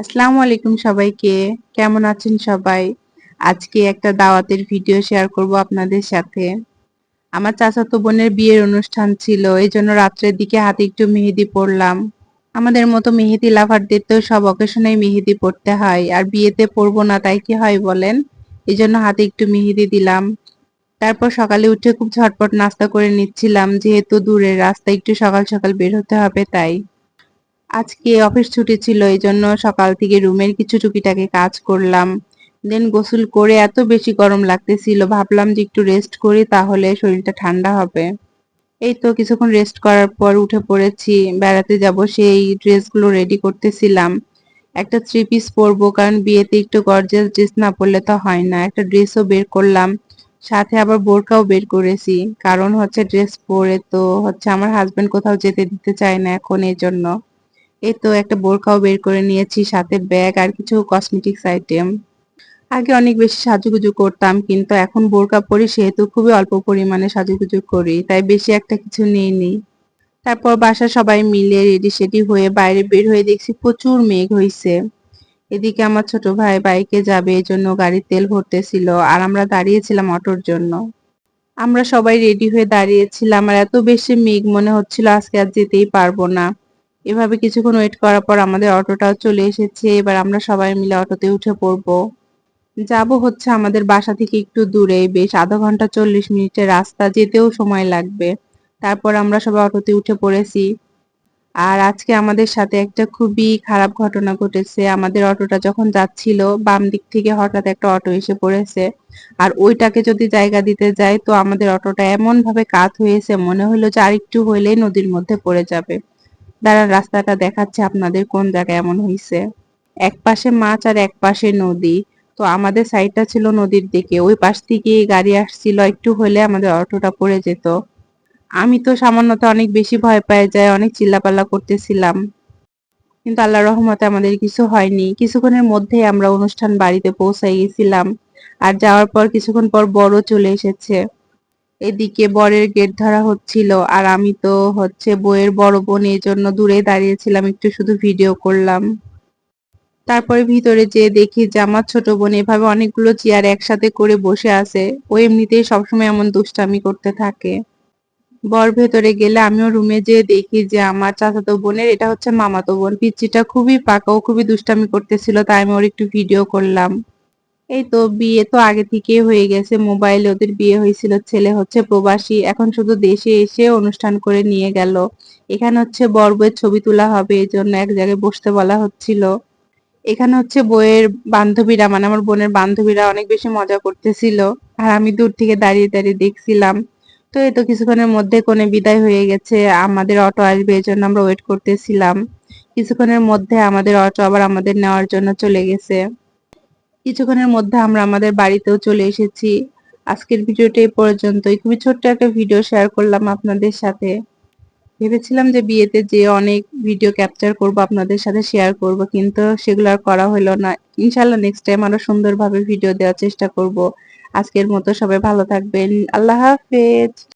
আসসালামু আলাইকুম সবাইকে। কেমন আছেন সবাই? আজকে একটা দাওয়াতের ভিডিও শেয়ার করব আপনাদের সাথে। আমার চাচাতো বোনের বিয়ের অনুষ্ঠান ছিল। এজন্য রাত্রের দিকে হাতে একটু মেহেদি পড়লাম। আমাদের মতো মেহেদি লাভারদের তো সব অকেশনেই মেহেদি পড়তে হয়। আর বিয়েতে পড়বো না তাই কি হয় বলেন? এজন্য হাতে একটু মেহেদি দিলাম। তারপর সকালে উঠে খুব ঝটপট নাস্তা করে নিচ্ছিলাম যেহেতু দূরের রাস্তা একটু সকাল সকাল বের হতে হবে তাই। আজকে অফিস ছুটি ছিল এজন্য সকাল থেকে রুমের কিছু টুকিটাকি কাজ করলাম। দেন গোসল করে এত বেশি গরম লাগতেছিল ভাবলাম যে একটু রেস্ট করি তাহলে শরীরটা ঠান্ডা হবে। এই তো কিছুক্ষণ রেস্ট করার পর উঠে পড়েছি, বেড়াতে যাব সেই ড্রেসগুলো রেডি করতেছিলাম। একটা থ্রি পিস পরবো কারণ বিয়েতে একটু গর্জিয়াস ড্রেস না পরলে তো হয় না। একটা ড্রেসও বের করলাম, সাথে আবার বোরকাও বের করেছি। কারণ হচ্ছে ড্রেস পরে তো হচ্ছে আমার হাজবেন্ড কোথাও যেতে দিতে চায় না এখন, এই জন্য। এই তো একটা বোরকাও বের করে নিয়েছি, সাথে ব্যাগ আর কিছু কসমেটিক্স আইটেম। আগে অনেক বেশি সাজুগুজু করতাম কিন্তু এখন বোরকা পরি সেহেতু খুবই অল্প পরিমাণে সাজুগুজু করি, তাই বেশি একটা কিছু নিইনি। তারপর বাসার সবাই মিলে রেডি সেডি হয়ে বাইরে বের হয়ে দেখছি প্রচুর মেঘ হইছে। এদিকে আমার ছোট ভাই বাইকে যাবে এজন্য গাড়ির তেল ভরতেছিল আর আমরা দাঁড়িয়েছিলাম অটোর জন্য। আমরা সবাই রেডি হয়ে দাঁড়িয়েছিলাম আর এত বেশি মেঘ মনে হচ্ছিল আজকে আর যেতেই পারবো না। এভাবে কিছুক্ষণ ওয়েট করার পর আমাদের অটোটাও চলে এসেছে। এবার আমরা সবাই মিলে অটোতে উঠে পড়বো। যাব হচ্ছে আমাদের বাসা থেকে একটু দূরে, বেশ আধা ঘন্টা 40 মিনিটের রাস্তা, যেতেও সময় লাগবে। তারপর আমরা সবাই অটোতে উঠে পড়েছি। আর আজকে আমাদের সাথে একটা খুবই খারাপ ঘটনা ঘটেছে। আমাদের অটোটা যখন যাচ্ছিল বাম দিক থেকে হঠাৎ একটা অটো এসে পড়েছে। আর ওইটাকে যদি জায়গা দিতে যাই তো আমাদের অটোটা এমন ভাবে কাত হয়েছে মনে হলো যে আরেকটু হইলেই নদীর মধ্যে পড়ে যাবে। দাঁড়ান রাস্তাটা দেখাচ্ছে আপনাদের কোন জায়গায় এমন হইছে। এক পাশে মাছ আর এক পাশে নদী। তো আমাদের সাইডটা ছিল নদীর দিকে, ওই পাশ থেকে গাড়ি আসছিল, একটু হলে আমাদের অটোটা পড়ে যেত। আমি তো সামান্যতে অনেক বেশি ভয় পেয়ে যাই, অনেক চিল্লাপাল্লা করতেছিলাম। কিন্তু আল্লাহর রহমতে আমাদের কিছু হয়নি। কিছুক্ষণের মধ্যেই আমরা অনুষ্ঠান বাড়িতে পৌঁছাই গেছিলাম। আর যাওয়ার পর কিছুক্ষণ পর বরও চলে এসেছে। এদিকে বরের গেট ধরা হচ্ছিল আর আমি তো হচ্ছে বউয়ের বড় বোন, এই জন্য দূরে দাঁড়িয়েছিলাম, একটু শুধু ভিডিও করলাম। তারপরে ভিতরে যেয়ে দেখি যে আমার ছোট বোন এভাবে অনেকগুলো চেয়ার একসাথে করে বসে আছে। ও এমনিতেই সবসময় এমন দুষ্টামি করতে থাকে। বর ভেতরে গেলে আমিও রুমে যেয়ে দেখি যে আমার চাচাতো বোনের, এটা হচ্ছে মামাতো বোন, পিচ্চিটা খুবই পাকা, ও খুবই দুষ্টামি করতেছিল তাই আমি ওর একটু ভিডিও করলাম। এই তো বিয়ে তো আগে থেকেই হয়ে গেছে, মোবাইলে ওদের বিয়ে হয়েছিল। ছেলে হচ্ছে প্রবাসী, এখন শুধু দেশে এসে অনুষ্ঠান করে নিয়ে গেল। এখানে হচ্ছে বর বউয়ের ছবি তোলা হবে, এই জন্য এক জায়গায় বসতে বলা হচ্ছিল। এখানে হচ্ছে বউয়ের বান্ধবীরা, মানে আমার বোনের বান্ধবীরা অনেক বেশি মজা করতেছিল। আর আমি দূর থেকে দাঁড়িয়ে দাঁড়িয়ে দেখছিলাম। তো এই তো কিছুক্ষণের মধ্যে কোণে বিদায় হয়ে গেছে, আমাদের অটো আসবে এই জন্য আমরা ওয়েট করতেছিলাম। কিছুক্ষণের মধ্যে আমাদের অটো আবার আমাদের নেওয়ার জন্য চলে গেছে। কিছুক্ষণের মধ্যে আমরা আমাদের বাড়িতেও চলে এসেছি। আজকের ভিডিওটা এই পর্যন্তই, খুবই ছোট্ট একটা ভিডিও শেয়ার করলাম আপনাদের সাথে। ভেবেছিলাম যে বিয়েতে যেয়ে অনেক ভিডিও ক্যাপচার করব, আপনাদের সাথে শেয়ার করব, কিন্তু সেগুলো আর করা হলো না। ইনশাআল্লাহ নেক্সট টাইম আরো সুন্দরভাবে ভিডিও দেওয়ার চেষ্টা করব। আজকের মতো সবাই ভালো থাকবেন। আল্লাহ হাফেজ।